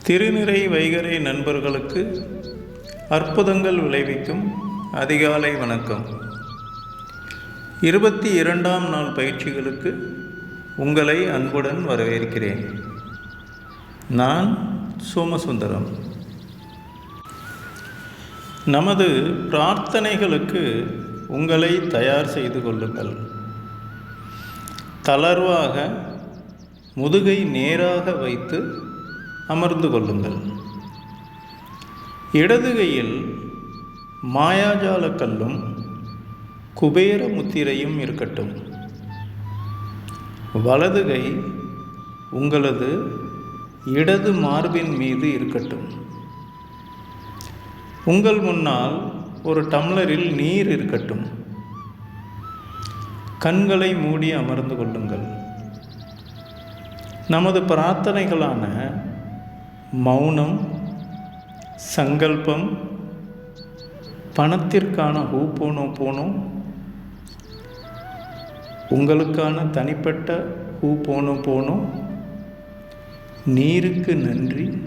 திருநிறை வைகறை நண்பர்களுக்கு அற்புதங்கள் விளைவிக்கும் அதிகாலை வணக்கம். 22ஆம் நாள் பயிற்சிகளுக்கு உங்களை அன்புடன் வரவேற்கிறேன். நான் சோமசுந்தரம். நமது பிரார்த்தனைகளுக்கு உங்களை தயார் செய்து கொள்ளுங்கள். தளர்வாக முதுகை நேராக வைத்து அமர்ந்து கொள்ளுங்கள். இடது கையில் மாயாஜால கல்லும் குபேர முத்திரையும் இருக்கட்டும். வலது கை உங்களது இடது மார்பின் மீது இருக்கட்டும். உங்கள் முன்னால் ஒரு டம்ளரில் நீர் இருக்கட்டும். கண்களை மூடி அமர்ந்து கொள்ளுங்கள். நமது பிரார்த்தனைகளான மௌனம், சங்கல்பம், பணத்திற்கான ஹூபோனோபோனோ, உங்களுக்கான தனிப்பட்ட ஹூபோனோபோனோ, நீருக்கு நன்றி,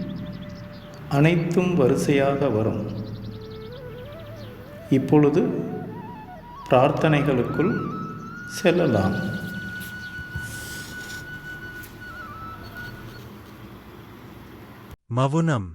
அனைத்தும் வரிசையாக வரும். இப்பொழுது பிரார்த்தனைகளுக்குள் செல்லலாம். மவுனம்.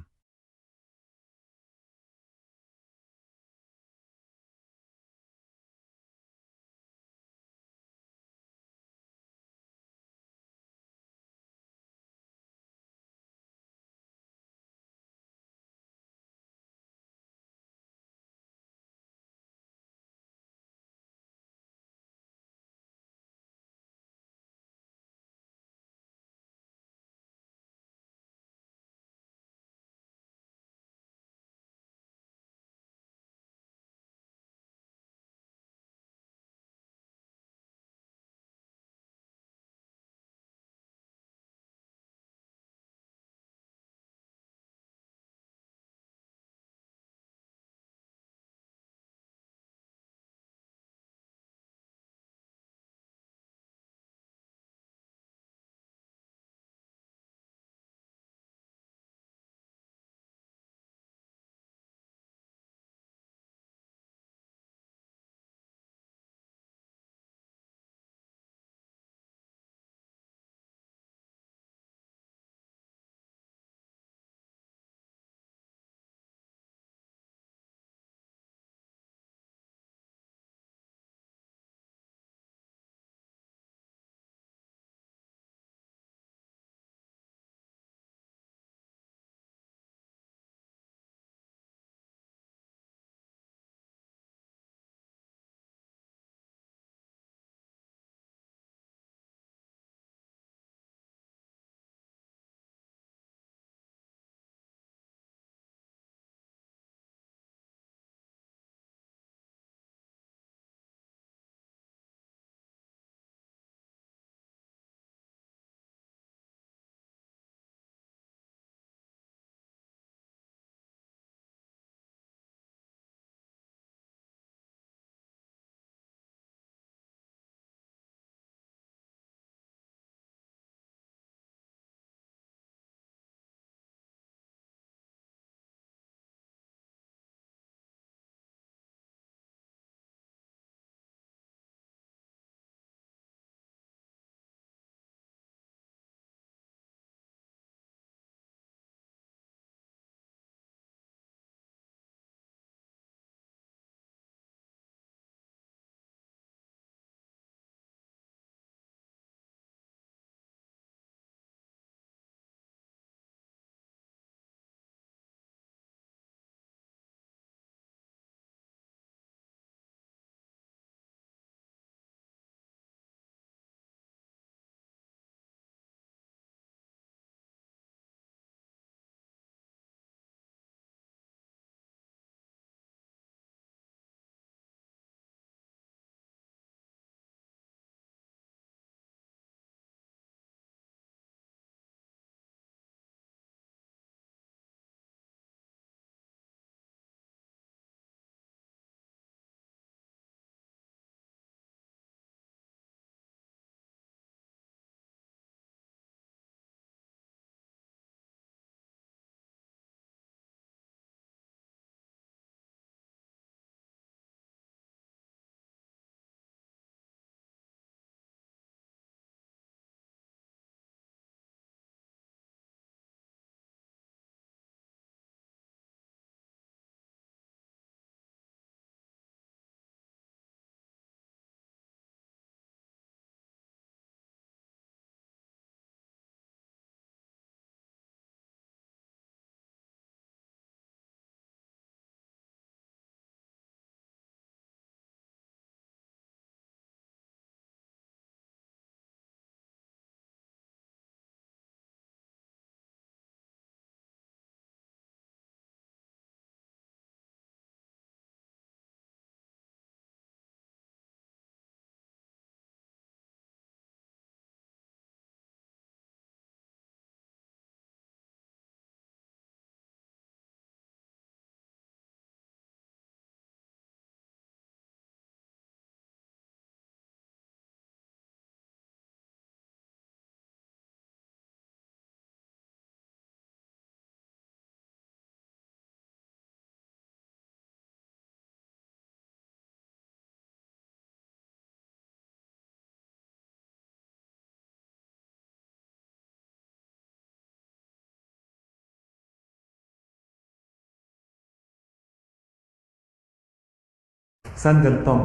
சங்கல்பம்.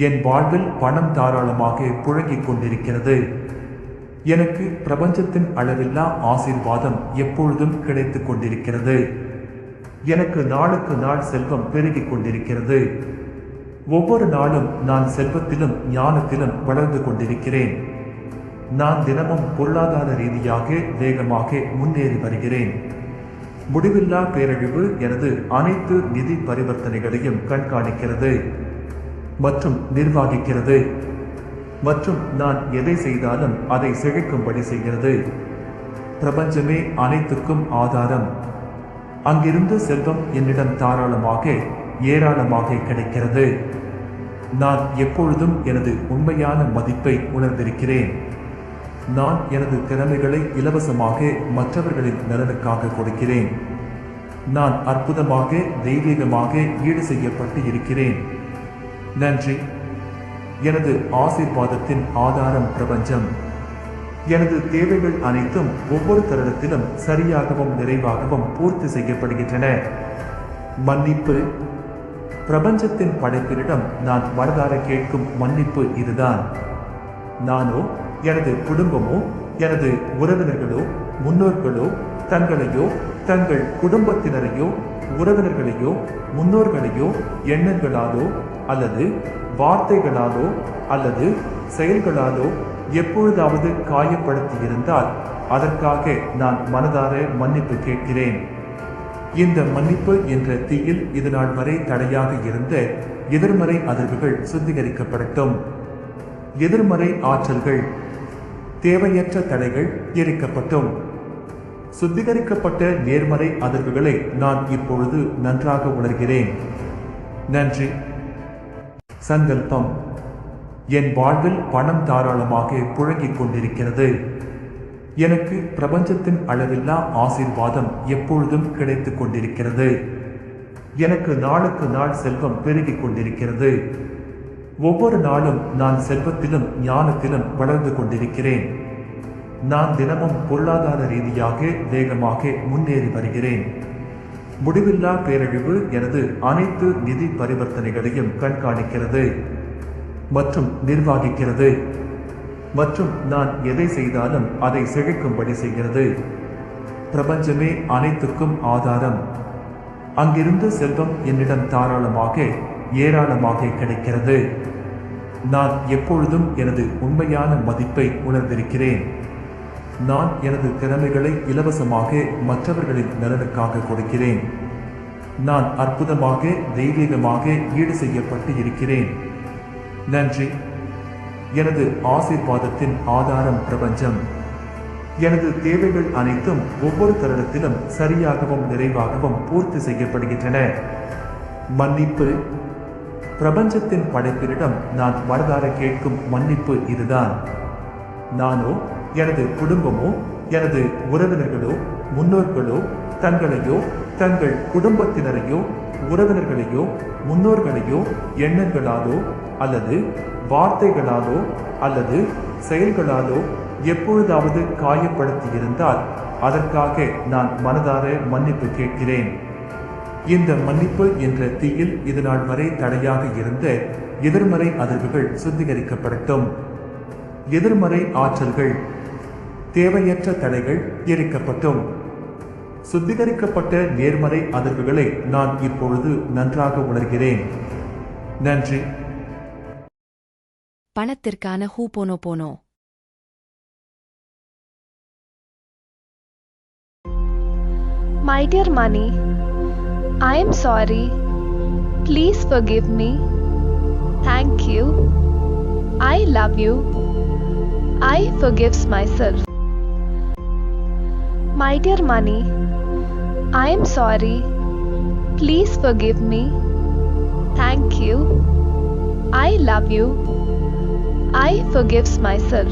என் வாழ்வில் பணம் தாராளமாக புழங்கிக் கொண்டிருக்கிறது. எனக்கு பிரபஞ்சத்தின் அளவில்லா ஆசீர்வாதம் எப்பொழுதும் கிடைத்துக் கொண்டிருக்கிறது. எனக்கு நாளுக்கு நாள் செல்வம் பெருகிக் கொண்டிருக்கிறது. ஒவ்வொரு நாளும் நான் செல்வத்திலும் ஞானத்திலும் வளர்ந்து கொண்டிருக்கிறேன். நான் தினமும் பொருளாதார ரீதியாக வேகமாக முன்னேறி வருகிறேன். முடிவில்லா பேரழிவு எனது அனைத்து நிதி பரிவர்த்தனைகளையும் கண்காணிக்கிறது மற்றும் நிர்வகிக்கிறது. மற்றும் நான் எதை செய்தாலும் அதை செழிக்கும்படி செய்கிறது. பிரபஞ்சமே அனைத்துக்கும் ஆதாரம். அங்கிருந்து செல்வம் என்னிடம் தாராளமாக ஏராளமாக கிடைக்கிறது. நான் எப்பொழுதும் எனது உண்மையான மதிப்பை உணர்ந்திருக்கிறேன். நான் எனது திறமைகளை இலவசமாக மற்றவர்களின் நலனுக்காக கொடுக்கிறேன். நான் அற்புதமாக தெய்வீகமாக ஈடு செய்யப்பட்டு இருக்கிறேன். நன்றி. எனது ஆசீர்வாதத்தின் ஆதாரம் பிரபஞ்சம். எனது தேவைகள் அனைத்தும் ஒவ்வொரு தருணத்திலும் சரியாகவும் நிறைவாகவும் பூர்த்தி செய்யப்படுகின்றன. மன்னிப்பு. பிரபஞ்சத்தின் படைப்பினிடம் நான் மனதார கேட்கும் மன்னிப்பு இதுதான். நானோ எனது குடும்பமோ எனது உறவினர்களோ முன்னோர்களோ தங்களையோ தங்கள் குடும்பத்தினரையோ உறவினர்களையோ முன்னோர்களையோ எண்ணங்களாலோ அல்லது வார்த்தைகளாலோ அல்லது செயல்களாலோ எப்பொழுதாவது காயப்படுத்தியிருந்தால் அதற்காக நான் மனதார மன்னிப்பு கேட்கிறேன். இந்த மன்னிப்பு என்ற தீயில் இதுநாள் வரை தடையாக இருந்த எதிர்மறை அதிர்வுகள் சுத்திகரிக்கப்படட்டும். எதிர்மறை ஆற்றல்கள் தேவையற்ற தடைகள் எரிக்கப்பட்டும். சுத்திகரிக்கப்பட்ட நேர்மறை அதிர்வுகளை நான் இப்பொழுது நன்றாக உணர்கிறேன். நன்றி. சங்கல்பம். என் வாழ்வில் பணம் தாராளமாக புழங்கிக் கொண்டிருக்கிறது. எனக்கு பிரபஞ்சத்தின் அளவில்லா ஆசீர்வாதம் எப்பொழுதும் கிடைத்துக் கொண்டிருக்கிறது. எனக்கு நாளுக்கு நாள் செல்வம் பெருகிக் கொண்டிருக்கிறது. ஒவ்வொரு நாளும் நான் செல்வத்திலும் ஞானத்திலும் வளர்ந்து கொண்டிருக்கிறேன். நான் தினமும் பொருளாதார ரீதியாக வேகமாக முன்னேறி வருகிறேன். முடிவில்லா பேரழிவு எனது அனைத்து நிதி பரிவர்த்தனைகளையும் கண்காணிக்கிறது மற்றும் நிர்வகிக்கிறது. மற்றும் நான் எதை செய்தாலும் அதை செழிக்கும்படி செய்கிறது. பிரபஞ்சமே அனைத்துக்கும் ஆதாரம். அங்கிருந்து செல்வம் என்னிடம் தாராளமாக ஏராளமாக கிடைக்கிறது. நான் எப்பொழுதும் எனது உண்மையான மதிப்பை உணர்ந்திருக்கிறேன். நான் எனது திறமைகளை இலவசமாக மற்றவர்களின் நலனுக்காக கொடுக்கிறேன். நான் அற்புதமாக தெய்வீகமாக ஈடு செய்யப்பட்டு இருக்கிறேன். நன்றி. எனது ஆசீர்வாதத்தின் ஆதாரம் பிரபஞ்சம். எனது தேவைகள் அனைத்தும் ஒவ்வொரு தருணத்திலும் சரியாகவும் நிறைவாகவும் பூர்த்தி செய்யப்படுகின்றன. மன்னிப்பு. பிரபஞ்சத்தின் படைப்பினிடம் நான் மனதார கேட்கும் மன்னிப்பு இதுதான். நானோ எனது குடும்பமோ எனது உறவினர்களோ முன்னோர்களோ தங்களையோ தங்கள் குடும்பத்தினரையோ உறவினர்களையோ முன்னோர்களையோ எண்ணங்களாலோ அல்லது வார்த்தைகளாலோ அல்லது செயல்களாலோ எப்பொழுதாவது காயப்படுத்தியிருந்தால் அதற்காக நான் மனதார மன்னிப்பு கேட்கிறேன். இந்த மன்னிப்பு என்ற தீயில் இதுநாள் வரை தடையாக இருந்த எதிர்மறை அதிர்வுகள் சுத்திகரிக்கப்படட்டும். எதிர்மறை ஆற்றல்கள் தேவையற்ற தடைகள் எரிக்கப்பட்டும். சுத்திகரிக்கப்பட்ட நேர்மறை அதிர்வுகளை நான் இப்பொழுது நன்றாக உணர்கிறேன். நன்றி. பணத்திற்கான ஹூபோனோபோனோ. My dear money, I am sorry. Please forgive me. Thank you. I love you. I forgives myself. My dear money, I am sorry. Please forgive me. Thank you. I love you. I forgives myself.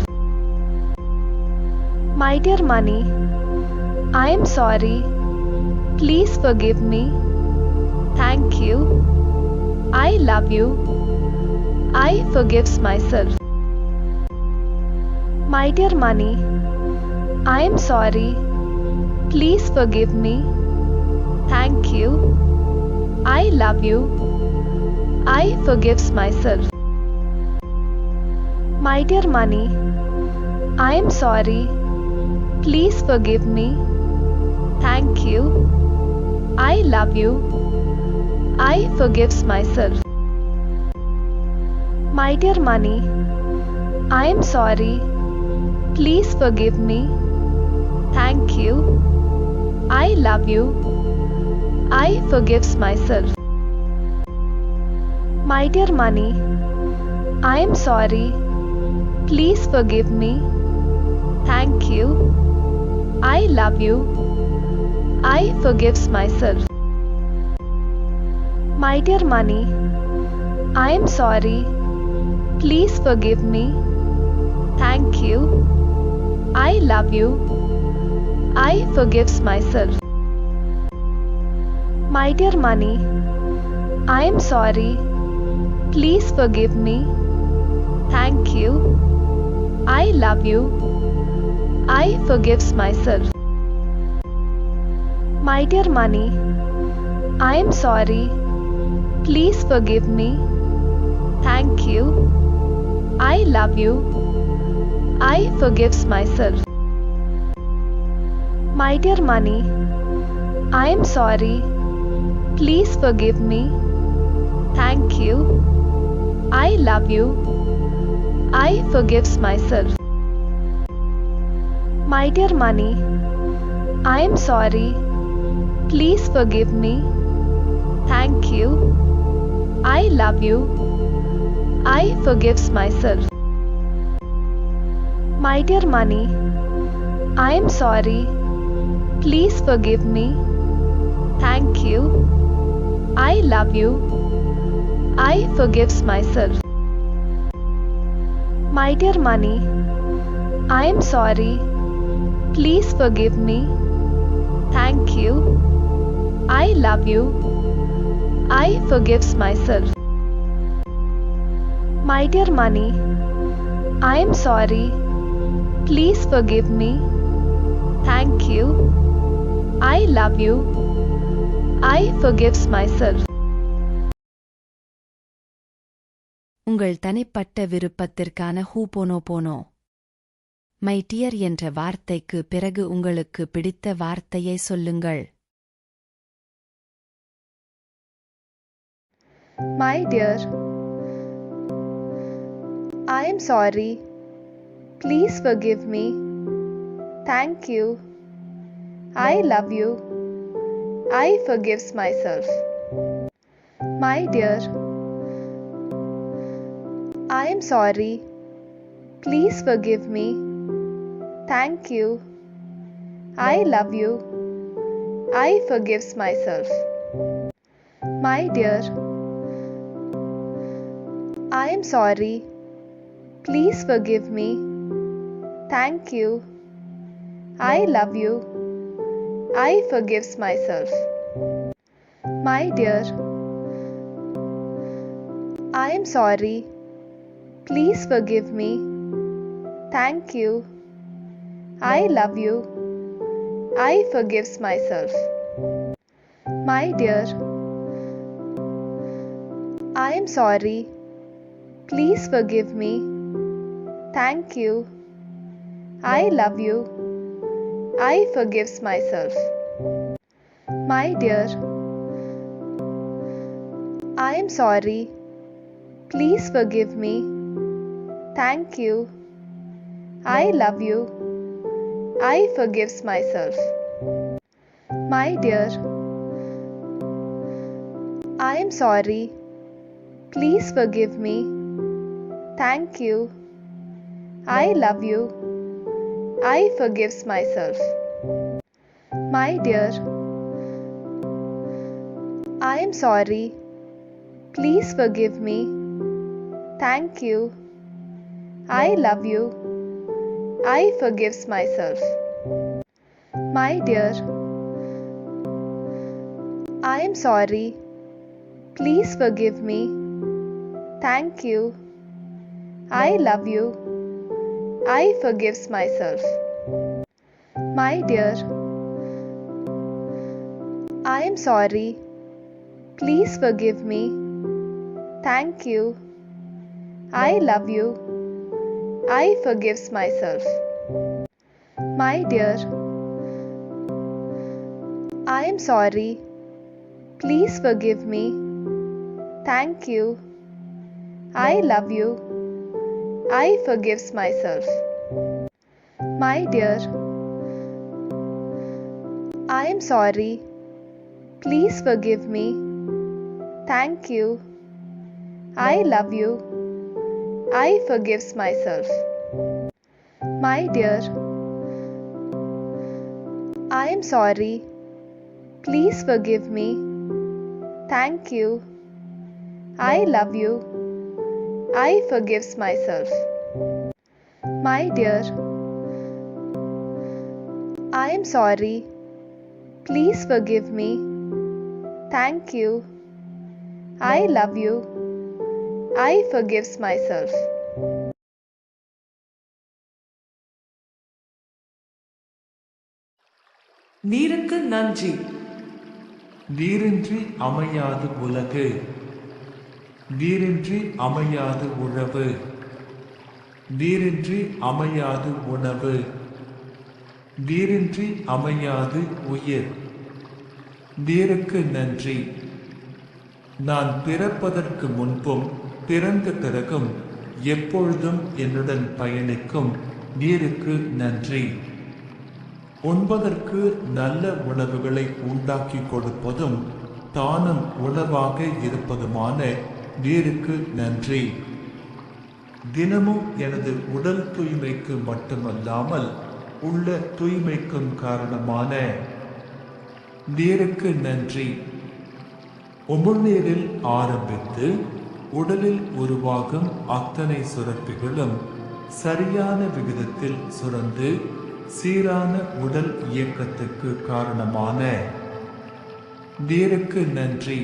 My dear money, I am sorry. Please forgive me. Thank you. I love you. I forgives myself. My dear money, I am sorry. Please forgive me. Thank you. I love you. I forgives myself. My dear money, I am sorry. Please forgive me. Thank you. I love you. I forgives myself. My dear money, I am sorry. Please forgive me. Thank you. I love you. I forgives myself. My dear money, I am sorry. Please forgive me. Thank you. I love you. I forgives myself. My dear money, I am sorry. Please forgive me. Thank you. I love you. I forgives myself. My dear money, I am sorry. Please forgive me. Thank you. I love you. I forgives myself. My dear money, I am sorry. Please forgive me. Thank you. I love you. I forgives myself. My dear money, I am sorry. Please forgive me. Thank you. I love you. I forgives myself. My dear money, I am sorry. Please forgive me. Thank you. I love you. I forgives myself. My dear money, I am sorry. Please forgive me. Thank you. I love you. I forgives myself. My dear money, I am sorry. Please forgive me. Thank you. I love you. I forgives myself. My dear money, I am sorry. Please forgive me. Thank you. I love you. I forgives myself. உங்கள் தனிப்பட்ட விருப்பத்திற்கான ஹூபோனோபோனோ. My dear என்ற வார்த்தைக்கு பிறகு உங்களுக்கு பிடித்த வார்த்தையை சொல்லுங்கள். My dear, I am sorry. Please forgive me. Thank you. I love you. I forgives myself. My dear, I am sorry. Please forgive me. Thank you. I love you. I forgives myself. My dear, I am sorry. Please forgive me. Thank you. I love you. I forgives myself. My dear, I am sorry. Please forgive me. Thank you. I love you. I forgives myself. My dear, I am sorry. Please forgive me. Thank you. I love you. I forgives myself. My dear, I am sorry. Please forgive me. Thank you. I love you. I forgives myself. My dear, I am sorry. Please forgive me. Thank you. I love you. I forgives myself. My dear, I am sorry. Please forgive me. Thank you. I love you. I forgives myself. My dear, I am sorry. Please forgive me. Thank you. I love you. I forgives myself. My dear, I am sorry. Please forgive me. Thank you. I love you. I forgives myself. My dear, I am sorry. Please forgive me. Thank you. I love you. I forgives myself. My dear, I am sorry. Please forgive me. Thank you. I love you. I forgives myself. My dear, I am sorry. Please forgive me. Thank you. I love you. I forgives myself. My dear, I am sorry. Please forgive me. Thank you. I love you. I forgives myself. நீருக்கு நன்றி. நீரின்றி அமையாது உலகு, நீரின்றி அமையாது உழவு, நீரின்றி அமையாது உணவு, நீரின்றி அமையாது உயிர். நீருக்கு நன்றி. நான் பிறப்பதற்கு முன்பும் பிறந்த பிறகும் எப்பொழுதும் என்னுடன் பயணிக்கும் நீருக்கு நன்றி. உண்பதற்கு நல்ல உணவுகளை உண்டாக்கி கொடுப்பதும் தானும் உணவாக இருப்பதுமான நீருக்கு நன்றி. தினமும் எனது உடல் தூய்மைக்கு மட்டுமல்லாமல் உள்ள தூய்மைக்கும் காரணமான நீருக்கு நன்றி. உமிழ்நீரில் ஆரம்பித்து உடலில் உருவாகும் அத்தனை சுரப்பிகளும் சரியான விகிதத்தில் சுரந்து சீரான உடல் இயக்கத்துக்கு காரணமான நீருக்கு நன்றி.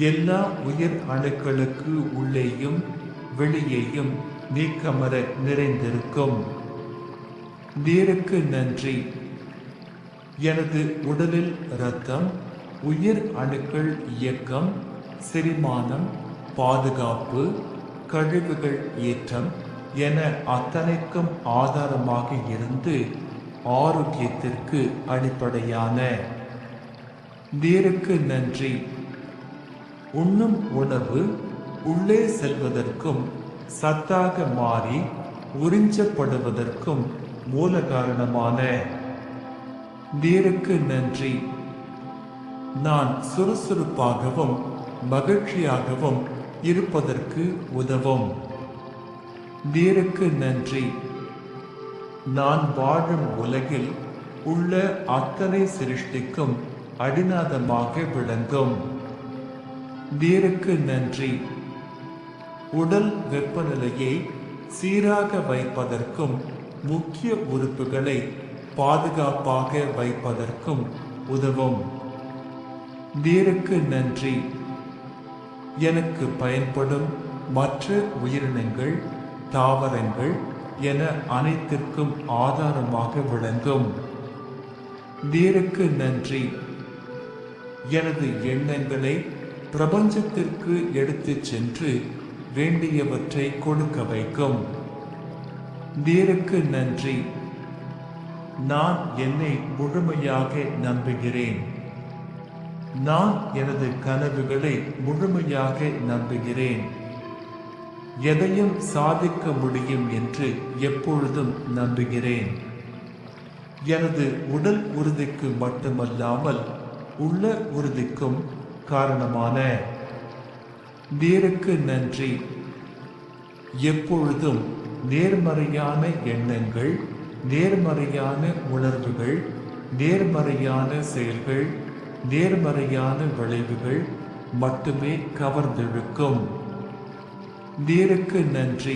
எல்லா உயிர் அணுக்களுக்கு உள்ளேயும் வெளியேயும் நீக்கமர நிறைந்திருக்கும் நீருக்கு நன்றி. எனது உடலில் இரத்தம், உயிர் அணுக்கள் இயக்கம், செரிமானம், பாதுகாப்பு, கழிவுகள் ஏற்றம் என அத்தனைக்கும் ஆதாரமாக இருந்து ஆரோக்கியத்திற்கு அடிப்படையான நீருக்கு நன்றி. உண்ணும் உணவு உள்ளே செல்வதற்கும் சத்தாக மாறி உறிஞ்சப்படுவதற்கும் மூல காரணமான நீருக்கு நன்றி. நான் சுறுசுறுப்பாகவும் மகிழ்ச்சியாகவும் இருப்பதற்கு உதவும் நீருக்கு நன்றி. நான் வாழும் உலகில் உள்ள அத்தனை சிருஷ்டிக்கும் அடிநாதமாக விளங்கும் நீருக்கு நன்றி. உடல் வெப்பநிலையை சீராக வைப்பதற்கும் முக்கிய உறுப்புகளை பாதுகாப்பாக வைப்பதற்கும் உதவும் நீருக்கு நன்றி. எனக்கு பயன்படும் மற்ற உயிரினங்கள், தாவரங்கள் என அனைத்திற்கும் ஆதாரமாக விளங்கும் நீருக்கு நன்றி. எனது எண்ணங்களை பிரபஞ்சத்திற்கு எடுத்துச் சென்று வேண்டியவற்றை கொடுக்க வைக்கும் நீருக்கு நன்றி. நான் என்னை முழுமையாக நம்புகிறேன். நான் எனது கனவுகளை முழுமையாக நம்புகிறேன். எதையும் சாதிக்க முடியும் என்று எப்பொழுதும் நம்புகிறேன். எனது உடல் உறுதிக்கு மட்டுமல்லாமல் உள்ள உறுதிக்கும் காரணமான நீருக்கு நன்றி. எப்பொழுதும் நேர்மறையான எண்ணங்கள், நேர்மறையான உணர்வுகள், நேர்மறையான செயல்கள், நேர்மறையான விளைவுகள் மட்டுமே கவர்ந்திழுக்கும் நீருக்கு நன்றி.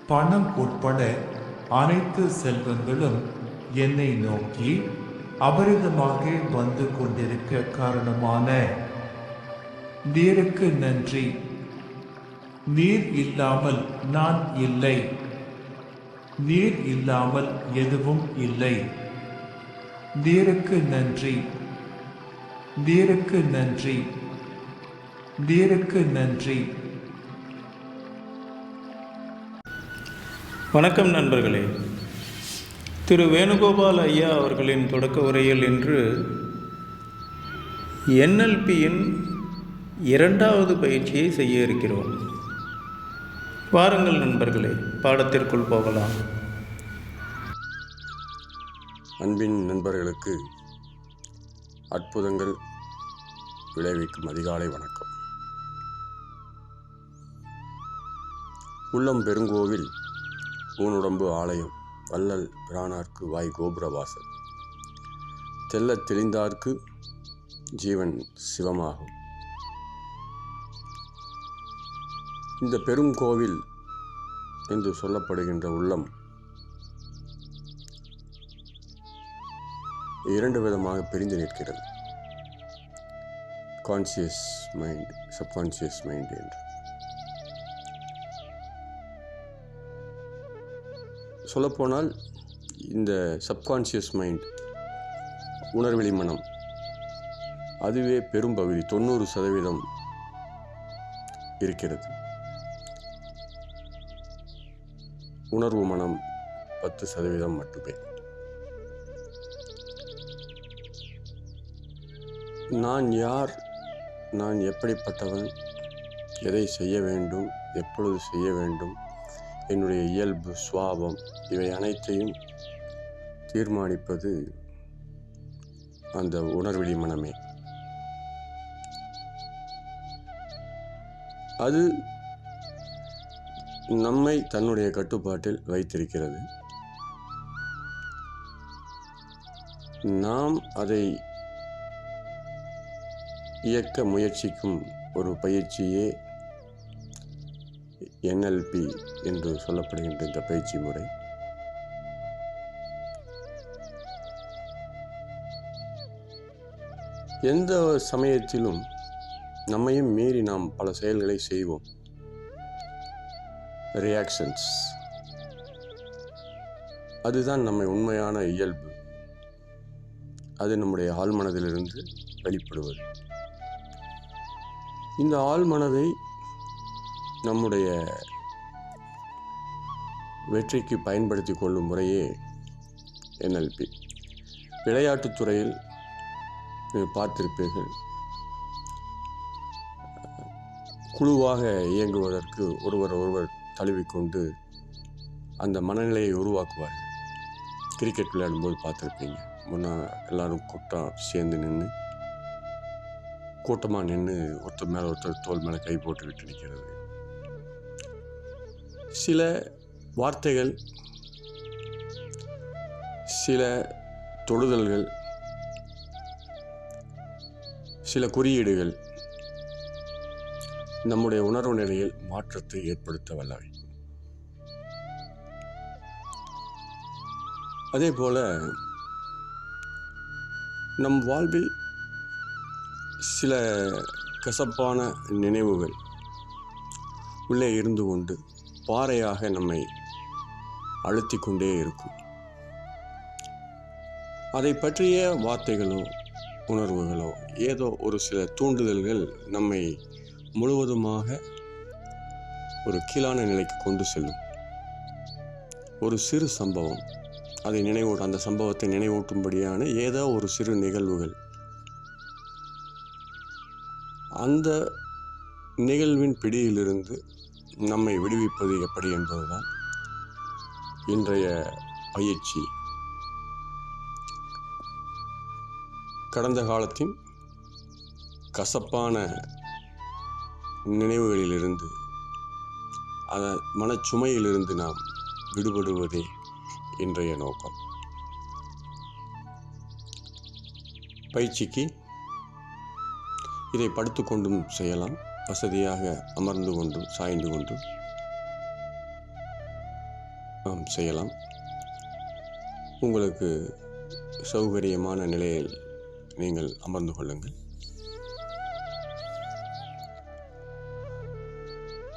பணம் உட்பட அனைத்து செல்வங்களும் என்னை நோக்கி அபரிதமாக வந்து கொண்டிருக்க காரணமான நீருக்கு நன்றி. நீர் இல்லாமல் நான் இல்லை. நீர் இல்லாமல் எதுவும் இல்லை. நீருக்கு நன்றி. நீருக்கு நன்றி. நீருக்கு நன்றி. வணக்கம் நண்பர்களே. திரு வேணுகோபால் ஐயா அவர்களின் தொடக்க உரையில் இன்று NLPயின் 2வது பயிற்சியை செய்ய இருக்கிறோம். வாருங்கள் நண்பர்களே, பாடத்திற்குள் போகலாம். அன்பின் நண்பர்களுக்கு அற்புதங்கள் விளைவிக்கும் அதிகாலை வணக்கம். உள்ளம் பெருங்கோவில், ஊனுடம்பு ஆலயம், வள்ளல் பிரானார்க்கு வாய் கோபுரவாசல், தெள்ளத் தெளிந்தார்க்கு ஜீவன் சிவமாகும். இந்த பெருங்கோவில் என்று சொல்லப்படுகின்ற உள்ளம் 2 விதமாக பிரிந்து நிற்கிறது. கான்சியஸ் மைண்ட், சப்கான்சியஸ் மைண்ட் என்று சொல்லப்போனால், இந்த சப்கான்சியஸ் மைண்ட், உணர்வெளி மனம், அதுவே பெரும்பகுதி 90% இருக்கிறது. உணர்வு மனம் 10% மட்டுமே. நான் யார், நான் எப்படிப்பட்டவன், எதை செய்ய வேண்டும், எப்பொழுது செய்ய வேண்டும், என்னுடைய இயல்பு, சுவாபம், இவை அனைத்தையும் தீர்மானிப்பது அந்த உணர்வெளி மனமே. அது நம்மை தன்னுடைய கட்டுப்பாட்டில் வைத்திருக்கிறது. நாம் அதை இயக்க முயற்சிக்கும் ஒரு பயிற்சியே NLP என்று சொல்லப்படுகின்ற இந்த பயிற்சி முறை. எந்த சமயத்திலும் நம்மையும் மீறி நாம் பல செயல்களை செய்வோம். ரியாக்ஷன்ஸ், அதுதான் நம்மை உண்மையான இயல்பு. அது நம்முடைய ஆழ்மனதிலிருந்து வெளிப்படுவது. இந்த ஆழ்மனதை நம்முடைய வெற்றிக்கு பயன்படுத்தி கொள்ளும் முறையே NLP. விளையாட்டுத் துறையில் பார்த்திருப்பீர்கள், குழுவாக இயங்குவதற்கு ஒருவர் தழுவிக்கொண்டு அந்த மனநிலையை உருவாக்குவார்கள். கிரிக்கெட் விளையாடும்போது பார்த்துருப்பீங்க, முன்னே எல்லாரும் கூட்டம் சேர்ந்து நின்று, கூட்டமாக நின்று ஒருத்தர் மேலே ஒருத்தர் தோல் மேலே கை போட்டு விட்டு நிற்கிறது. சில வார்த்தைகள், சில தொடுதல்கள், சில குறியீடுகள் நம்முடைய உணர்வு நிலையில் மாற்றத்தை ஏற்படுத்த வல்லவை. அதே போல நம் வாழ்வில் சில கசப்பான நினைவுகள் உள்ளே இருந்து கொண்டு பாறையாக நம்மை அழுத்தி கொண்டே இருக்கும். அதை பற்றிய வார்த்தைகளோ உணர்வுகளோ ஏதோ ஒரு சில தூண்டுதல்கள் நம்மை முழுவதுமாக ஒரு கீழான நிலைக்கு கொண்டு செல்லும். ஒரு சிறு சம்பவம், அதை அந்த சம்பவத்தை நினைவூட்டும்படியான ஏதோ ஒரு சிறு நிகழ்வுகள், அந்த நிகழ்வின் பிடியிலிருந்து நம்மை விடுவிப்பது எப்படி என்பதுதான் இன்றைய பயிற்சி. கடந்த காலத்தின் கசப்பான நினைவுகளிலிருந்து, மனச்சுமையிலிருந்து நாம் விடுபடுவதே இன்றைய நோக்கம். பயிற்சிக்கு இதை படுத்துக்கொண்டும் செய்யலாம், வசதியாக அமர்ந்து கொண்டும் சாய்ந்து கொண்டும் நாம் செய்யலாம். உங்களுக்கு சௌகரியமான நிலையில் நீங்கள் அமர்ந்து கொள்ளுங்கள்.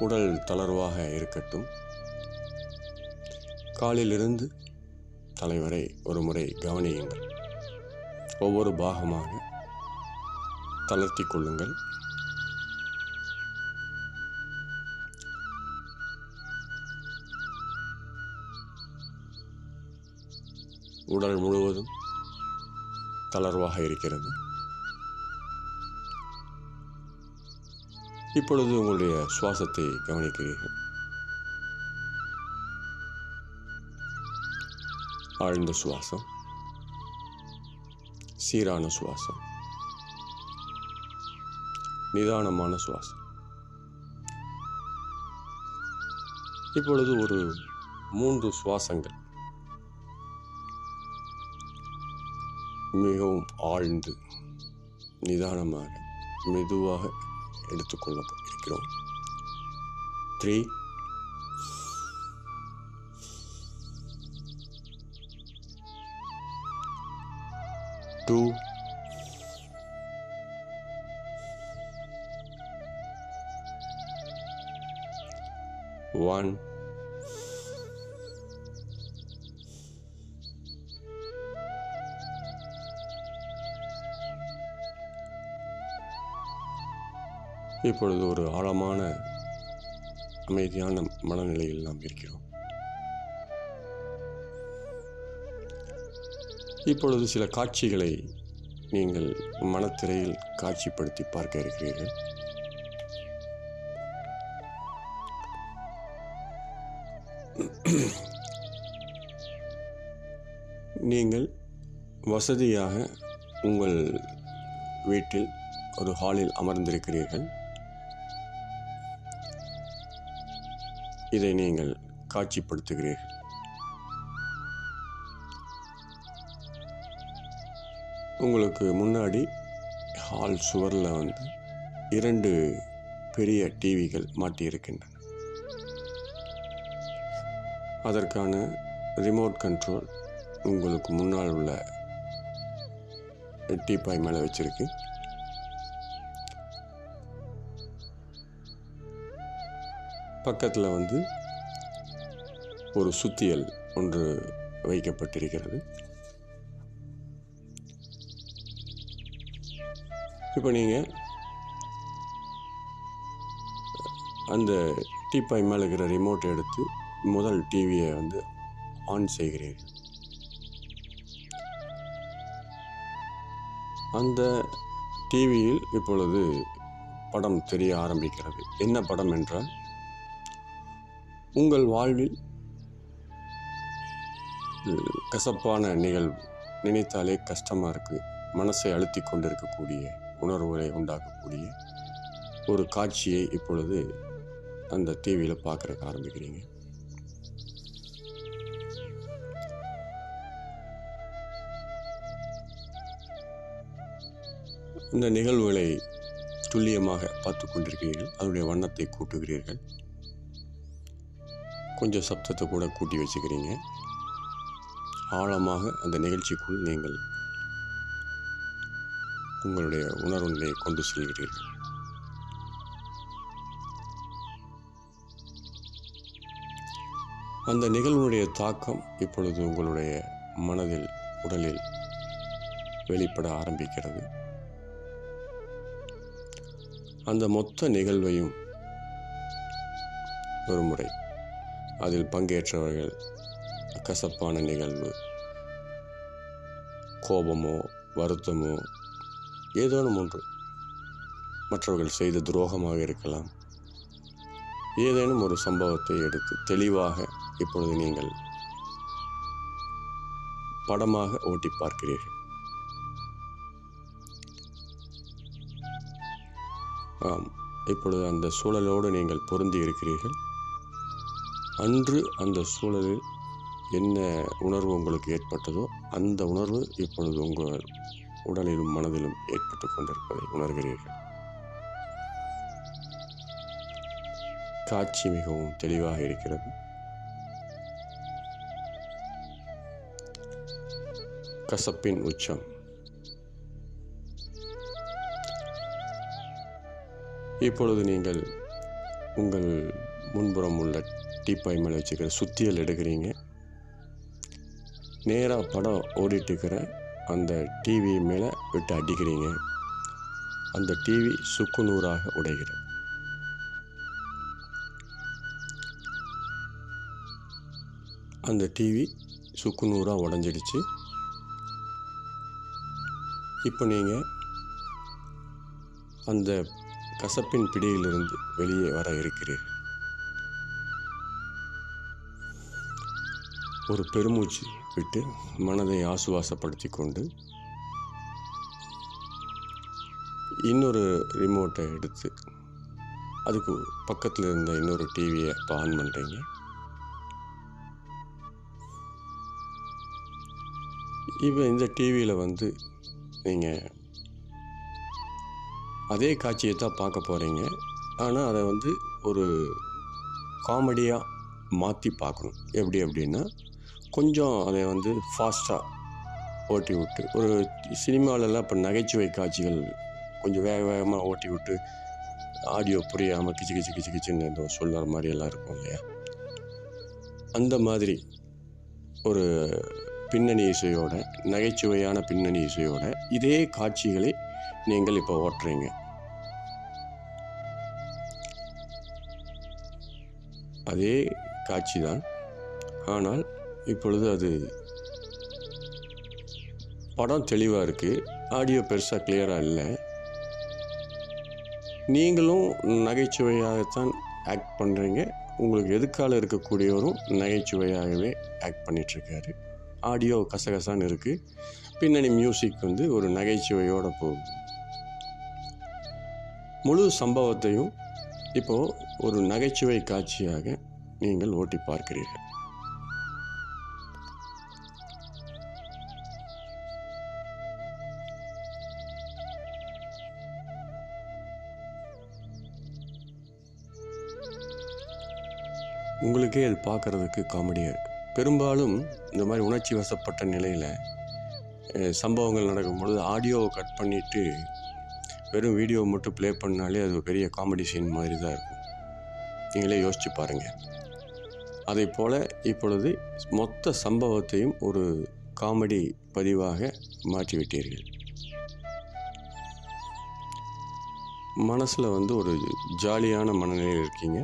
உடல் தளர்வாக இருக்கட்டும். காலிலிருந்து தலைவரை ஒரு முறை கவனியுங்கள். ஒவ்வொரு பாகமாக தளர்த்தி கொள்ளுங்கள். உடல் முழுவதும் தளர்வாக இருக்கிறது. இப்பொழுது உங்களுடைய சுவாசத்தை கவனிக்கிறீர்கள். ஆழ்ந்த சுவாசம், சீரான சுவாசம், நிதானமான சுவாசம். இப்பொழுது ஒரு 3 சுவாசங்கள் மிகவும் ஆழ்ந்து நிதானமாக மெதுவாக எடுத்துக்கொள்ள இருக்கிறோம். 3, 2, 1. இப்பொழுது ஒரு ஆழமான அமைதியான மனநிலையில் நாம் இருக்கிறோம். இப்பொழுது சில காட்சிகளை நீங்கள் மனத்திரையில் காட்சிப்படுத்தி பார்க்க இருக்கிறீர்கள். நீங்கள் வசதியாக உங்கள் வீட்டில் ஒரு ஹாலில் அமர்ந்திருக்கிறீர்கள். இதை நீங்கள் காட்சிப்படுத்துகிறீர்கள். உங்களுக்கு முன்னாடி ஹால் சுவரில் 2 பெரிய டிவிகள் மாட்டியிருக்கின்றன. அதற்கான ரிமோட் கண்ட்ரோல் உங்களுக்கு முன்னால் உள்ள டீப்பாய் மேலே வச்சிருக்கு. பக்கத்தில் ஒரு சுத்தியல் ஒன்று வைக்கப்பட்டிருக்கிறது. இப்போ நீங்கள் அந்த டீப்பாய் மேலே இருக்கிற ரிமோட்டை எடுத்து முதல் டிவியை ஆன் செய்கிறீர்கள். அந்த டிவியில் இப்பொழுது படம் தெரிய ஆரம்பிக்கிறது. என்ன படம் என்றால், உங்கள் வாழ்வில் கசப்பான நிகழ்வு, நினைத்தாலே கஷ்டமாக இருக்குது, மனசை அழுத்தி கொண்டிருக்கக்கூடிய உணர்வுகளை உண்டாக்கக்கூடிய ஒரு காட்சியை இப்பொழுது அந்த டிவியில் பார்க்குறக்கு ஆரம்பிக்கிறீங்க. இந்த நிகழ்வுகளை துல்லியமாக பார்த்து கொண்டிருக்கிறீர்கள். அதனுடைய வண்ணத்தை கூட்டுகிறீர்கள். கொஞ்சம் சப்தத்தை கூட கூட்டி வச்சுக்கிறீங்க. ஆழமாக அந்த நிகழ்ச்சிக்குள் நீங்கள் உங்களுடைய உணர்வு நிலையை கொண்டு செல்கிறீர்கள். அந்த நிகழ்வுடைய தாக்கம் இப்பொழுது உங்களுடைய மனதில், உடலில் வெளிப்பட ஆரம்பிக்கிறது. அந்த மொத்த நிகழ்வையும் ஒரு முறை அதில் பங்கேற்றவர்கள் கசப்பான நிகழ்வு, கோபமோ வருத்தமோ ஏதேனும் ஒன்று, மற்றவர்கள் செய்த துரோகமாக இருக்கலாம், ஏதேனும் ஒரு சம்பவத்தை எடுத்து தெளிவாக இப்பொழுது நீங்கள் படமாக ஓட்டி பார்க்கிறீர்கள். ஆம், இப்பொழுது அந்த சூழலோடு நீங்கள் பொருந்தி இருக்கிறீர்கள். அன்று அந்த சூழலில் என்ன உணர்வு உங்களுக்கு ஏற்பட்டதோ அந்த உணர்வு இப்பொழுது உங்கள் உடலிலும் மனதிலும் ஏற்பட்டு கொண்டிருப்பதை உணர்கிறீர்கள். காட்சி மிகவும் தெளிவாக இருக்கிறது. கசப்பின் உச்சம். இப்பொழுது நீங்கள் உங்கள் முன்புறம் உள்ள டீப்பாய் மேலே வச்சுக்கிற சுத்தியல் எடுக்கிறீங்க. நேராக படம் ஓடிட்டு இருக்கிற அந்த டிவி மேலே விட்டு அடிக்கிறீங்க. அந்த டிவி சுக்குநூறாக உடைகிறது. அந்த டிவி சுக்குநூறாக உடஞ்சிடுச்சு. இப்போ நீங்கள் அந்த கசப்பின் பிடியிலிருந்து வெளியே வர இருக்கிறீர்கள். ஒரு பெருமூச்சு விட்டு மனதை ஆசுவாசப்படுத்தி கொண்டு இன்னொரு ரிமோட்டை எடுத்து அதுக்கு பக்கத்தில் இருந்த இன்னொரு டிவியை இப்போ ஆன் பண்ணுறீங்க. இப்போ இந்த டிவியில் வந்து நீங்கள் அதே காட்சியை தான் பார்க்க போகிறீங்க. ஆனால் அதை வந்து ஒரு காமெடியாக மாற்றி பார்க்கணும். எப்படி அப்படின்னா, கொஞ்சம் அதை வந்து ஃபாஸ்ட்டாக ஓட்டி விட்டு, ஒரு சினிமாவிலலாம் இப்போ நகைச்சுவை காட்சிகள் கொஞ்சம் வேகமாக ஓட்டி விட்டு ஆடியோ புரியாமல் கிச்சு கிச்சு கிச்சு கிச்சுன்னு ஏதோ சொல்கிற மாதிரியெல்லாம் இருக்கும் இல்லையா, அந்த மாதிரி ஒரு பின்னணி இசையோட, நகைச்சுவையான பின்னணி இசையோட இதே காட்சிகளை நீங்கள் இப்போ ஓட்டுறீங்க. அதே காட்சி தான், ஆனால் இப்பொழுது அது படம் தெளிவாக இருக்குது, ஆடியோ பெருசாக கிளியராக இல்லை. நீங்களும் நகைச்சுவையாகத்தான் ஆக்ட் பண்ணுறீங்க, உங்களுக்கு எதுக்கால இருக்கக்கூடியவரும் நகைச்சுவையாகவே ஆக்ட் பண்ணிகிட்ருக்காரு. ஆடியோ கசகசான்னு இருக்குது, பின்னணி மியூசிக் வந்து ஒரு நகைச்சுவையோடு போகுது. முழு சம்பவத்தையும் இப்போது ஒரு நகைச்சுவை காட்சியாக நீங்கள் ஓட்டி பார்க்கிறீர்கள். உங்களுக்கே அது பார்க்குறதுக்கு காமெடியாக இருக்குது. பெரும்பாலும் இந்த மாதிரி உணர்ச்சி வசப்பட்ட நிலையில் சம்பவங்கள் நடக்கும்பொழுது ஆடியோவை கட் பண்ணிவிட்டு வெறும் வீடியோவை மட்டும் ப்ளே பண்ணாலே அது ஒரு பெரிய காமெடி சீன் மாதிரி தான் இருக்கும். நீங்களே யோசித்து பாருங்கள். அதை போல் இப்பொழுது மொத்த சம்பவத்தையும் ஒரு காமெடி பதிவாக மாற்றிவிட்டீர்கள். மனசில் வந்து ஒரு ஜாலியான மனநிலையில் இருக்கீங்க.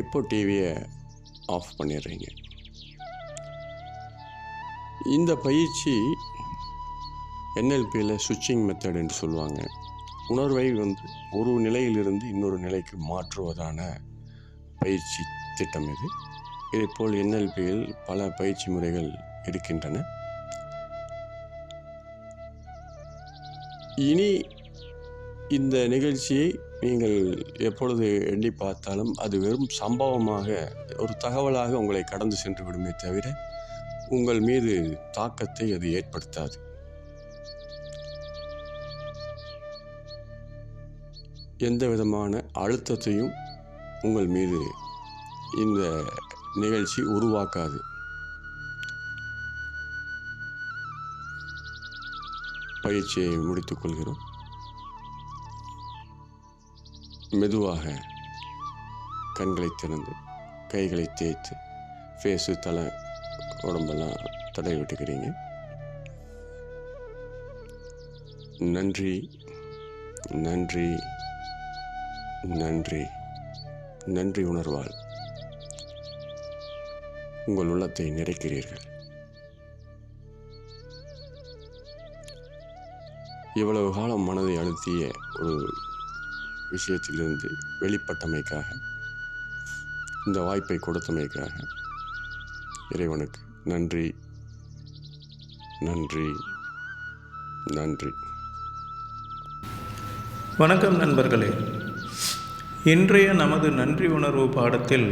இப்போ டிவியை ஆஃப் பண்ணிடுறீங்க. இந்த பயிற்சி NLPயில் சுவிட்சிங் மெத்தட் என்று சொல்லுவாங்க. உணர்வை வந்து ஒரு நிலையிலிருந்து இன்னொரு நிலைக்கு மாற்றுவதான பயிற்சி திட்டம் இது. இதேபோல் NLPயில் பல பயிற்சி முறைகள் இருக்கின்றன. இனி இந்த நிகழ்ச்சியை நீங்கள் எப்பொழுது எண்ணி பார்த்தாலும் அது வெறும் சம்பவமாக, ஒரு தகவலாக உங்களை கடந்து சென்று விடுமே தவிர உங்கள் மீது தாக்கத்தை அது ஏற்படுத்தாது. எந்த விதமான அழுத்தத்தையும் உங்கள் மீது இந்த நிகழ்ச்சி உருவாக்காது. பயிற்சியை முடித்துக் கொள்கிறோம். மெதுவாக கண்களை திறந்து கைகளை தேய்த்து ஃபேஸு, தலை, உடம்பெல்லாம் தடவி விட்டுக்கிறீங்க. நன்றி, நன்றி, நன்றி, நன்றி உணர்வால் உங்கள் உள்ளத்தை நிறைக்கிறீர்கள். இவ்வளவு காலம் மனதை அழுத்திய ஒரு விஷயத்திலிருந்து வெளிப்பட்டமைக்காக, இந்த வாய்ப்பை கொடுத்தமைக்காக இறைவனுக்கு நன்றி, நன்றி, நன்றி. வணக்கம் நண்பர்களே. இன்றைய நமது நன்றி உணர்வு பாடத்தில்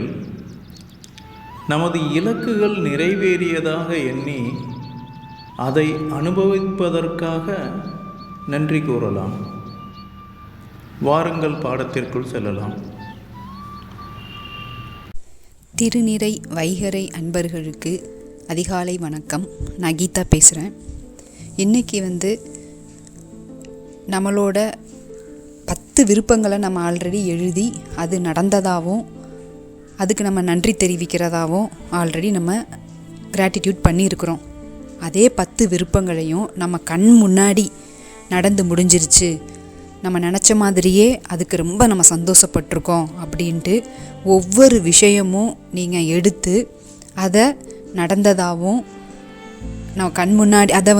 நமது இலக்குகள் நிறைவேறியதாக எண்ணி அதை அனுபவிப்பதற்காக நன்றி கூறலாம். வாருங்கள் பாடத்திற்குள் செல்லலாம். திருநிறை வைகறை அன்பர்களுக்கு அதிகாலை வணக்கம். நான் கீதா பேசுகிறேன். இன்றைக்கி நம்மளோட 10 விருப்பங்களை நம்ம ஆல்ரெடி எழுதி அது நடந்ததாகவும் அதுக்கு நம்ம நன்றி தெரிவிக்கிறதாகவும் ஆல்ரெடி நம்ம கிராட்டிடியூட் பண்ணியிருக்கிறோம். அதே 10 விருப்பங்களையும் நம்ம கண் முன்னாடி நடந்து முடிஞ்சிருச்சு, நம்ம நினச்ச மாதிரியே அதுக்கு ரொம்ப நம்ம சந்தோஷப்பட்டிருக்கோம் அப்படின்ட்டு ஒவ்வொரு விஷயமும் நீங்கள் எடுத்து அதை நடந்ததாகவும் நம்ம கண் முன்னாடி அதை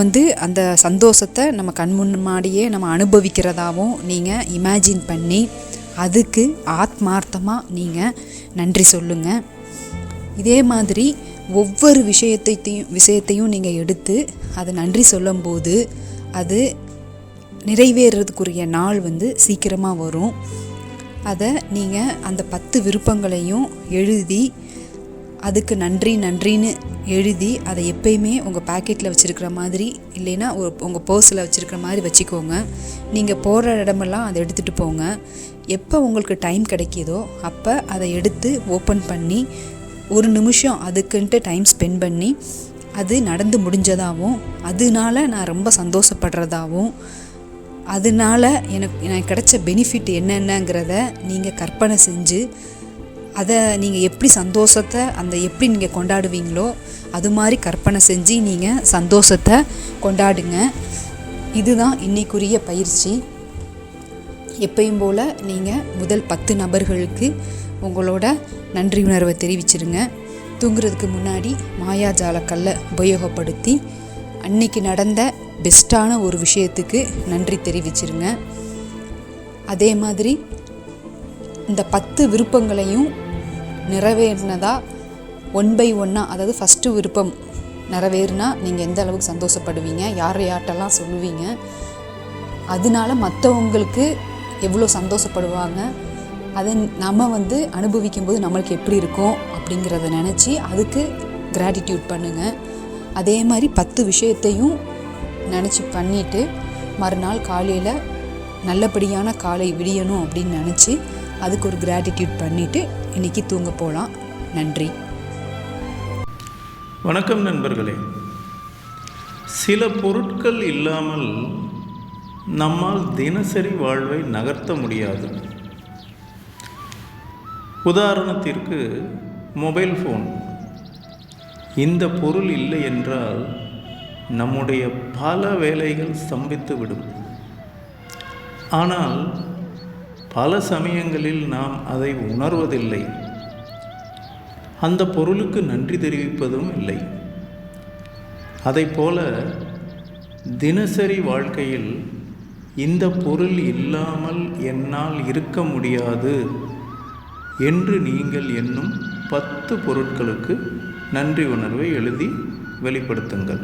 அந்த சந்தோஷத்தை நம்ம கண் முன்னாடியே நம்ம அனுபவிக்கிறதாகவும் நீங்கள் இமேஜின் பண்ணி அதுக்கு ஆத்மார்த்தமாக நீங்கள் நன்றி சொல்லுங்கள். இதே மாதிரி ஒவ்வொரு விஷயத்தையும் நீங்கள் எடுத்து அதை நன்றி சொல்லும்போது அது நிறைவேறதுக்குரிய நாள் சீக்கிரமாக வரும். அதை நீங்கள் அந்த 10 விருப்பங்களையும் எழுதி அதுக்கு நன்றின்னு எழுதி அதை எப்பயுமே உங்கள் பாக்கெட்டில் வச்சுருக்கிற மாதிரி இல்லைன்னா உங்கள் பர்ஸில் வச்சுருக்கிற மாதிரி வச்சுக்கோங்க. நீங்கள் போகிற இடமெல்லாம் அதை எடுத்துகிட்டு போங்க. எப்போ உங்களுக்கு டைம் கிடைக்கிதோ அப்போ அதை எடுத்து ஓப்பன் பண்ணி 1 நிமிஷம் அதுக்குன்ட்டு டைம் ஸ்பெண்ட் பண்ணி அது நடந்து முடிஞ்சதாகவும் அதனால நான் ரொம்ப சந்தோஷப்படுறதாகவும் அதனால எனக்கு கிடைச்ச பெனிஃபிட் என்னென்னங்கிறத நீங்கள் கற்பனை செஞ்சு அதை நீங்கள் எப்படி சந்தோஷத்தை எப்படி நீங்கள் கொண்டாடுவீங்களோ அது மாதிரி கற்பனை செஞ்சு நீங்கள் சந்தோஷத்தை கொண்டாடுங்க. இதுதான் இன்னைக்குரிய பயிற்சி. எப்பயும் போல் நீங்கள் முதல் 10 நபர்களுக்கு உங்களோட நன்றி உணர்வை தெரிவிச்சிருங்க. தூங்குறதுக்கு முன்னாடி மாயாஜாலக்கல்லை உபயோகப்படுத்தி அன்னைக்கு நடந்த பெஸ்ட்டான ஒரு விஷயத்துக்கு நன்றி தெரிவிச்சிருங்க. அதே மாதிரி இந்த 10 விருப்பங்களையும் நிறைவேறினதா 1 by 1, அதாவது ஃபஸ்ட்டு விருப்பம் நிறைவேறினா நீங்கள் எந்த அளவுக்கு சந்தோஷப்படுவீங்க, யார்கிட்டலாம் சொல்லுவீங்க, அதனால மற்றவங்களுக்கு எவ்வளோ சந்தோஷப்படுவாங்க, அதை நம்ம அனுபவிக்கும்போது நம்மளுக்கு எப்படி இருக்கும் அப்படிங்கிறத நினச்சி அதுக்கு கிராட்டிடியூட் பண்ணுங்கள். அதே மாதிரி 10 விஷயத்தையும் நினச்சி பண்ணிவிட்டு மறுநாள் காலையில் நல்லபடியான காலை விடியணும் அப்படின்னு நினச்சி அதுக்கு ஒரு கிராட்டிடியூட் பண்ணிவிட்டு இன்றைக்கி தூங்க போகலாம். நன்றி. வணக்கம் நண்பர்களே. சில பொருட்கள் இல்லாமல் நம்மால் தினசரி வாழ்வை நகர்த்த முடியாது. உதாரணத்திற்கு மொபைல் ஃபோன். இந்த பொருள் இல்லை என்றால் நம்முடைய பல வேலைகள் ஸ்தம்பித்துவிடும். ஆனால் பல சமயங்களில் நாம் அதை உணர்வதில்லை. அந்த பொருளுக்கு நன்றி தெரிவிப்பதும் இல்லை. அதைப்போல தினசரி வாழ்க்கையில் இந்த பொருள் இல்லாமல் என்னால் இருக்க முடியாது என்று நீங்கள் எண்ணும் 10 பொருட்களுக்கு நன்றி உணர்வை எழுதி வெளிப்படுத்துங்கள்.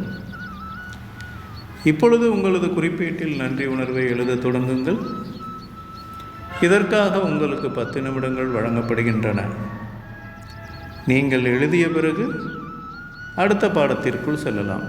இப்பொழுது உங்களது குறிப்பேட்டில் நன்றி உணர்வை எழுத தொடங்குங்கள். இதற்காக உங்களுக்கு 10 நிமிடங்கள் வழங்கப்படுகின்றன. நீங்கள் எழுதிய பிறகு அடுத்த பாடத்திற்குள் செல்லலாம்.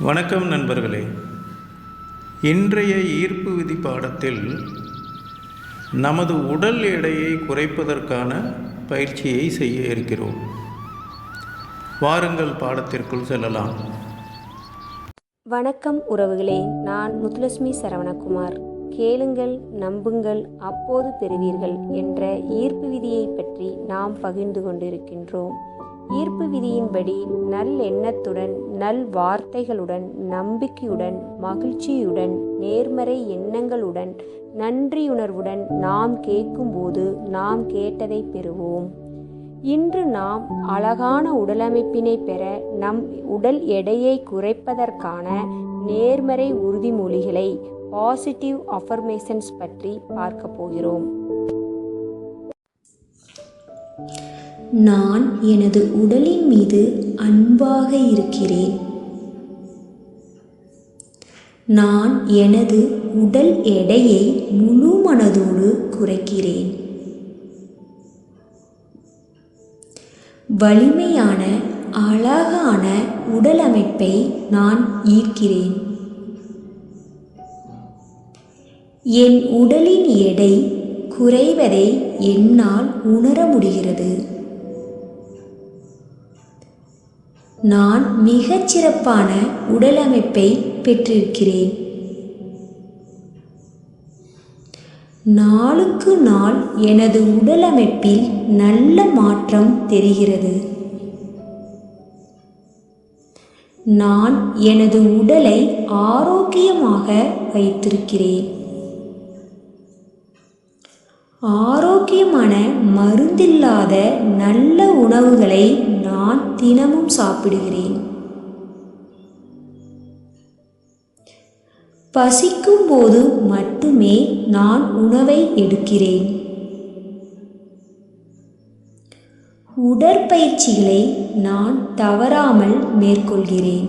வணக்கம் நண்பர்களே. இன்றைய ஈர்ப்பு விதி பாடத்தில் நமது உடல் எடையை குறைப்பதற்கான பயிற்சியை செய்ய இருக்கிறோம். வாருங்கள் பாடத்திற்குள் செல்லலாம். வணக்கம் உறவுகளே, நான் முத்துலட்சுமி சரவணகுமார். கேளுங்கள், நம்புங்கள், அப்போது பெறுவீர்கள் என்ற ஈர்ப்பு விதியை பற்றி நாம் பகிர்ந்து கொண்டிருக்கின்றோம். ஈர்ப்பு விதியின்படி நல்லெண்ணத்துடன், நல் வார்த்தைகளுடன், நம்பிக்கையுடன், மகிழ்ச்சியுடன், நேர்மறை எண்ணங்களுடன், நன்றியுணர்வுடன் நாம் கேட்கும்போது நாம் கேட்டதை பெறுவோம். இன்று நாம் அழகான உடலமைப்பினை பெற நம் உடல் எடையை குறைப்பதற்கான நேர்மறை உறுதிமொழிகளை பாசிட்டிவ் அஃபர்மேஷன்ஸ் பற்றி பார்க்க போகிறோம். நான் எனது உடலின் மீது அன்பாக இருக்கிறேன். நான் எனது உடல் எடையை முழு மனதோடு குறைக்கிறேன். வலிமையான அழகான உடலமைப்பை நான் ஈர்க்கிறேன். என் உடலின் எடை குறைவதை என்னால் உணர முடிகிறது. நான் மிகச்சிறப்பான உடலமைப்பை பெற்றிருக்கிறேன். நாளுக்கு நாள் எனது உடலமைப்பில் நல்ல மாற்றம் தெரிகிறது. நான் எனது உடலை ஆரோக்கியமாக வைத்திருக்கிறேன். ஆரோக்கியமான மருந்தில்லாத நல்ல உணவுகளை நான் தினமும் சாப்பிடுகிறேன். பசிக்கும் போது மட்டுமே நான் உணவை எடுக்கிறேன். உடற்பயிற்சிகளை நான் தவறாமல் மேற்கொள்கிறேன்.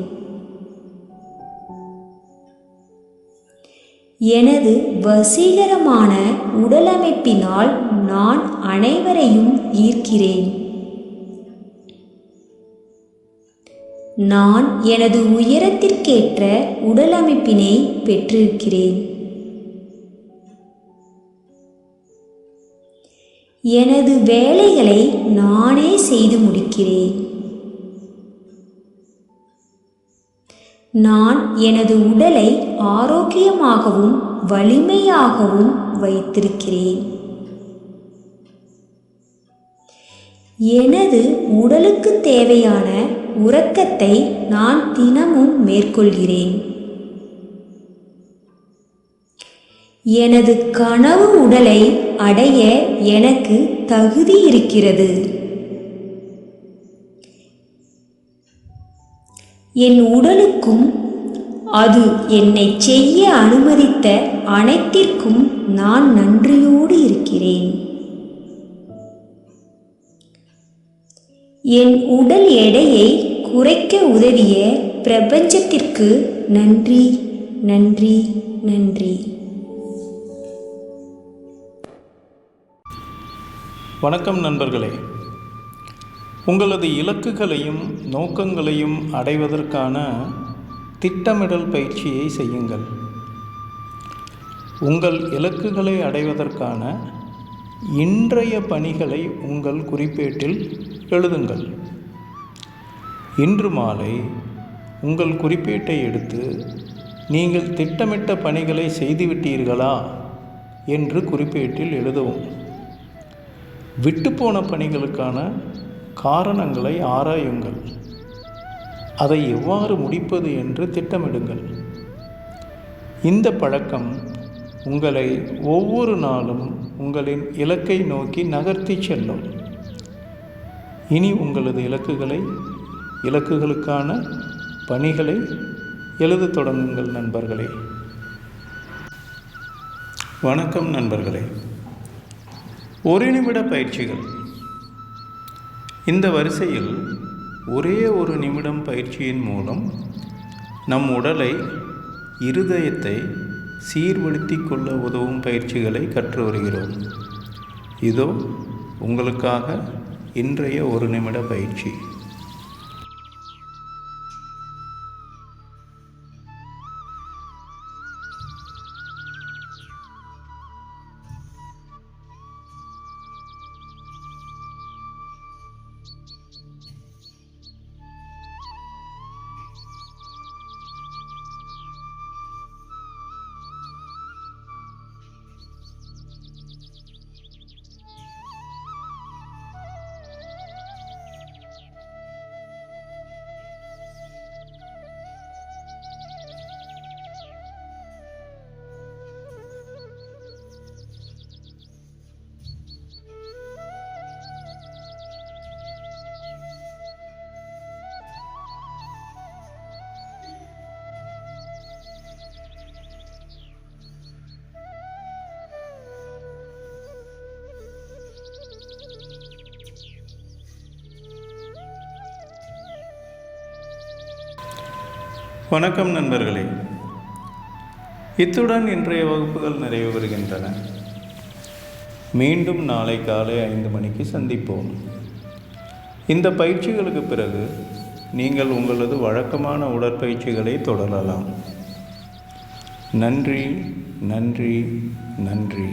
எனது வசீகரமான உடலமைப்பினால் நான் அனைவரையும் ஈர்க்கிறேன். நான் எனது உயரத்திற்கேற்ற உடலமைப்பினை பெற்றிருக்கிறேன். எனது வேலைகளை நானே செய்து முடிக்கிறேன். நான் எனது உடலை ஆரோக்கியமாகவும் வலிமையாகவும் வைத்திருக்கிறேன். எனது உடலுக்கு தேவையான உறக்கத்தை நான் தினமும் மேற்கொள்கிறேன். எனது கனவு உடலை அடைய எனக்கு தகுதி இருக்கிறது. என் உடலுக்கும் அது என்னை செய்ய அனுமதித்த அனைத்திற்கும் நான் நன்றியோடு இருக்கிறேன். என் உடல் எடையை குறைக்க உதவிய பிரபஞ்சத்திற்கு நன்றி, நன்றி, நன்றி. வணக்கம் நண்பர்களே. உங்களது இலக்குகளையும் நோக்கங்களையும் அடைவதற்கான திட்டமிடல் பயிற்சியை செய்யுங்கள். உங்கள் இலக்குகளை அடைவதற்கான இன்றைய பணிகளை உங்கள் குறிப்பேட்டில் எழுதுங்கள். இன்று மாலை உங்கள் குறிப்பேட்டை எடுத்து நீங்கள் திட்டமிட்ட பணிகளை செய்துவிட்டீர்களா என்று குறிப்பேட்டில் எழுதவும். விட்டுப்போன பணிகளுக்கான காரணங்களை ஆராயுங்கள். அதை எவ்வாறு முடிப்பது என்று திட்டமிடுங்கள். இந்த பழக்கம் உங்களை ஒவ்வொரு நாளும் உங்களின் இலக்கை நோக்கி நகர்த்தி செல்லும். இனி உங்களது இலக்குகளுக்கான பணிகளை எழுதத் தொடங்குங்கள் நண்பர்களே. வணக்கம் நண்பர்களே. ஒரு நிமிட பயிற்சிகள். இந்த வரிசையில் ஒரே ஒரு நிமிடம் பயிற்சியின் மூலம் நம் உடலை, இருதயத்தை சீர்படுத்தி கொள்ள உதவும் பயிற்சிகளை கற்று வருகிறோம். இதோ உங்களுக்காக இன்றைய ஒரு நிமிட பயிற்சி. வணக்கம் நண்பர்களே. இத்துடன் இன்றைய வகுப்புகள் நிறைவு பெறுகின்றன. மீண்டும் நாளை காலை 5 மணிக்கு சந்திப்போம். இந்த பயிற்சிகளுக்கு பிறகு நீங்கள் உங்களது வழக்கமான உடற்பயிற்சிகளை தொடரலாம். நன்றி, நன்றி, நன்றி.